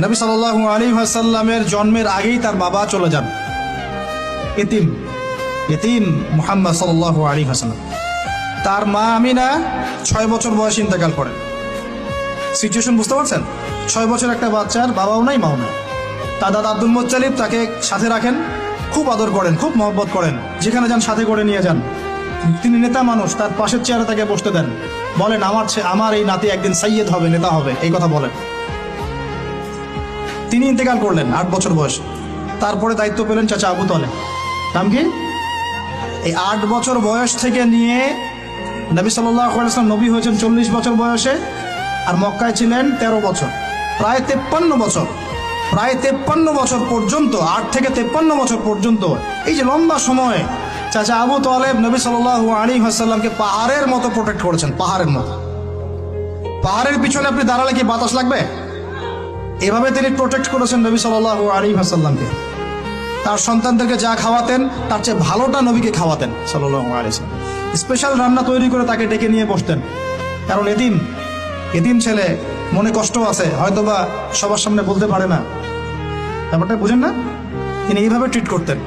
নবী সাল্লাল্লাহু আলাইহি ওয়াসাল্লামের জন্মের আগেই তার বাবা চলে যান, ইতিম মুহাম্মদ সাল্লাল্লাহু আলাইহি ওয়াসাল্লাম। তার মা আমিনা 6 বছর বয়সে ইন্তেকাল করেন। সিচুয়েশন বুঝতে পারছেন? 6 বছর একটা বাচ্চার বাবাও নাই মাও নাই। তার দাদা আব্দুল মুত্তালিব তাকে সাথে রাখেন, খুব আদর করেন, খুব মহব্বত করেন, যেখানে যান সাথে করে নিয়ে যান। তিনি নেতা মানুষ, তার পাশের চেয়ারে তাকে বসতে দেন, বলেন আমার এই নাতি একদিন সাইয়্যেদ হবে, নেতা হবে, এই কথা বলেন। তিনি ইন্তেকাল করলেন 8 বছর বয়সে। তারপরে দায়িত্ব পেলেন চাচা আবু তালেব। নাম কি? এই 8 বছর বয়স থেকে নিয়ে নবী সাল্লাল্লাহু আলাইহি ওয়াসাল্লাম নবী হয়েছেন 40 বছর বয়সে, আর মক্কায় ছিলেন 13 বছর, প্রায় 53 বছর। প্রায় 53 বছর পর্যন্ত, 8 থেকে 53 বছর পর্যন্ত, এই যে লম্বা সময় চাচা আবু তালেব নবী সাল্লাল্লাহু আলাইহি ওয়াসাল্লামকে পাহাড়ের মতো প্রোটেক্ট করেছেন, পাহাড়ের মতো। পাহাড়ের পিছনে আপনি দাঁড়ালে কি বাতাস লাগবে? এভাবে তিনি প্রোটেক্ট করেছেন নবী সাল্লাল্লাহু আলাইহি ওয়াসাল্লামকে। তার সন্তানদেরকে যা খাওয়াতেন তার চেয়ে ভালোটা নবীকে খাওয়াতেন সাল্লাল্লাহু আলাইহি ওয়াসাল্লাম। স্পেশাল রান্না তৈরি করে তাকে ডেকে নিয়ে বসতেন, কারণ এতিম ছেলে, মনে কষ্ট আছে, হয়তোবা সবার সামনে বলতে পারে না, ব্যাপারটা বুঝেন না? তিনি এইভাবে ট্রিট করতেন।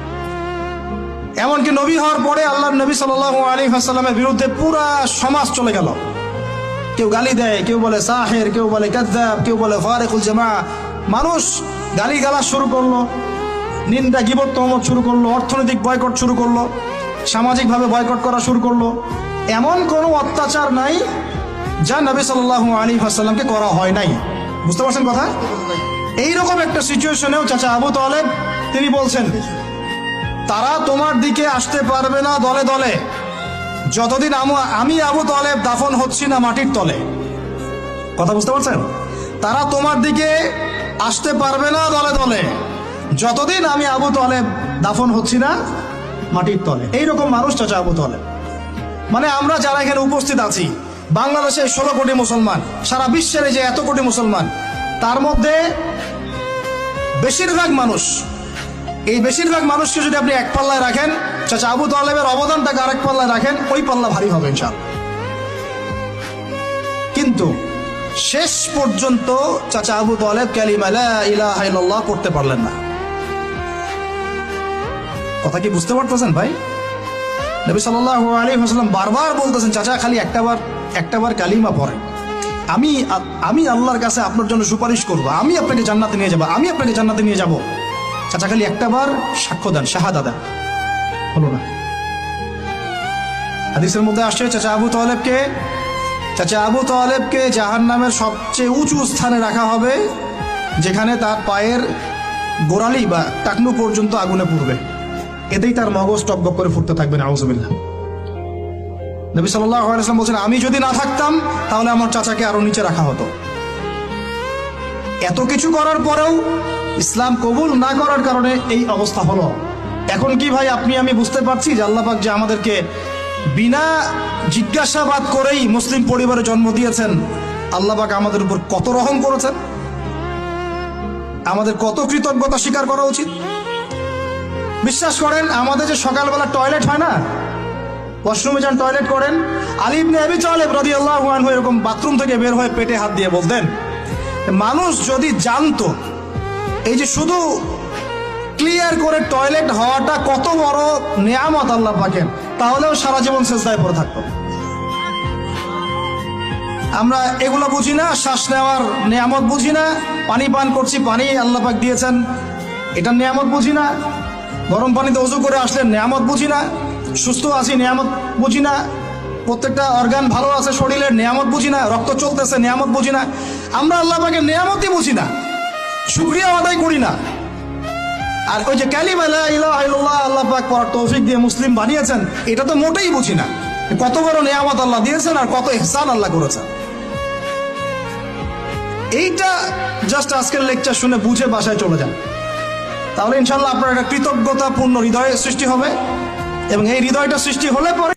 এমনকি নবী হওয়ার পরে আল্লাহর নবী সাল্লাল্লাহু আলাইহি ওয়াসাল্লামের বিরুদ্ধে পুরা সমাজ চলে গেল। কেউ গালি দেয়, কেউ বলে সাহের, কেউ বলে কাযযাব, কেউ বলে ফারিকুল জামা। মানুষ গালিগালাজ শুরু করলো, নিন্দা গীবত তহমত শুরু করলো, অর্থনৈতিক বয়কট শুরু করলো, সামাজিকভাবে বয়কট করা শুরু করলো। এমন কোনো অত্যাচার নাই যা নবী সাল্লাল্লাহু আলাইহি ওয়াসাল্লামকে করা হয় নাই। বুঝতে পারছেন কথা? এইরকম একটা সিচুয়েশনেও চাচা আবু তালেব তিনি বলছেন, তারা তোমার দিকে আসতে পারবে না দলে দলে যতদিন আমি আবু তালেব দাফন হচ্ছি না মাটির তলে। কথা বুঝতে পারছেন? তারা তোমার দিকে আসতে পারবে না দলে দলে যতদিন আমি আবু তালেব দাফন হচ্ছি না মাটির তলে। এইরকম মানুষ চাচা আবু তালেব। মানে আমরা যারা এখানে উপস্থিত আছি, বাংলাদেশে 16 কোটি মুসলমান, সারা বিশ্বের যে এত কোটি মুসলমান, তার মধ্যে বেশিরভাগ মানুষকে যদি আপনি এক পাল্লায় রাখেন, চাচা আবু তালেবের অবদানটাকে আরেক পাল্লায় রাখেন, ওই পাল্লা ভারী হবে ইনশাআল্লাহ। কিন্তু শেষ পর্যন্ত চাচা আবু তালেব কালিমা লা ইলাহা ইল্লাল্লাহ পড়তে পারলেন না। কথা কি বুঝতে পারতেছেন ভাই? নবী সাল্লাল্লাহু আলাইহি ওয়াসাল্লাম বারবার বলতেছেন, চাচা খালি একটাবার কালিমা পড়েন, আমি আল্লাহর কাছে আপনার জন্য সুপারিশ করব, আমি আপনাকে জান্নাতে নিয়ে যাব, চাচা খালি একটাবার সাক্ষ্য দেন, শাহাদা দেন। হলো না। হাদিসের মধ্যে আসছে চাচা আবু তালেবকে জাহান্নামের সবচেয়ে উঁচু স্থানে রাখা হবে, যেখানে তার পায়ের গোড়ালি বা টাকনু পর্যন্ত আগুনে পুড়বে, এতেই তার মগজ টকবক করে ফুটতে থাকবে। নাউযুবিল্লাহ। নবী সাল্লাল্লাহু আলাইহি ওয়াসাল্লাম বলেছেন, আমি যদি না থাকতাম তাহলে আমার চাচাকে আরো নিচে রাখা হতো। এত কিছু করার পরেও ইসলাম কবুল না করার কারণে এই অবস্থা হলো। এখন কি ভাই আমি বুঝতে পারছি যে আল্লাহ পাক যে আমাদেরকে বিনা জিজ্ঞাসাবাদ করেই মুসলিম পরিবারে জন্ম দিয়েছেন, আল্লাহ পাক আমাদের উপর কত রহম করেছেন, আমাদের কত কৃতজ্ঞতা স্বীকার করা উচিত। বিশ্বাস করেন, আমাদের যে সকালবেলা টয়লেট হয় না, ওয়াশরুমে যান টয়লেট করেন, আলী ইবনে আবি তালেব রাদিয়াল্লাহু আনহু এরকম বাথরুম থেকে বের হয়ে পেটে হাত দিয়ে বলতেন, মানুষ যদি জানতো এই যে শুধু ক্লিয়ার করে টয়লেট হওয়াটা কত বড় নেয়ামত আল্লাহ পাকের, তাহলেও সারা জীবন সিজদায় পড়ে থাকতো। আমরা এগুলো বুঝি না, শ্বাস নেওয়ার নেয়ামত বুঝি না, পানি পান করছি, পানি আল্লাহ পাক দিয়েছেন, এটা নেয়ামত বুঝি না, গরম পানিতে ওযু করে আসলে নেয়ামত বুঝি না, সুস্থ আছি নেয়ামত বুঝি না, প্রত্যেকটা অর্গান ভালো আছে শরীরের নেয়ামত বুঝি না, রক্ত চলতেছে নেয়ামত বুঝি না। আমরা আল্লাহ পাকের নেয়ামতই বুঝি না, শুকরিয়া আদায় করি না। আর ওই যে কালিমা লা ইলাহা ইল্লাল্লাহ আল্লাহ পাক পড়ার তৌফিক দিয়ে মুসলিম বানিয়েছেন, এটা তো মোটেই বুঝি না। কত বড় নেয়ামত আল্লাহ দিয়েছেন আর কত ইহসান আল্লাহ করেছেন। এইটা জাস্ট আজকের লেকচার শুনে বুঝে বাসায় চলে যান, তাহলে ইনশাআল্লাহ আপনার একটা কৃতজ্ঞতাপূর্ণ হৃদয় সৃষ্টি হবে, এবং এই হৃদয়টা সৃষ্টি হলে পরে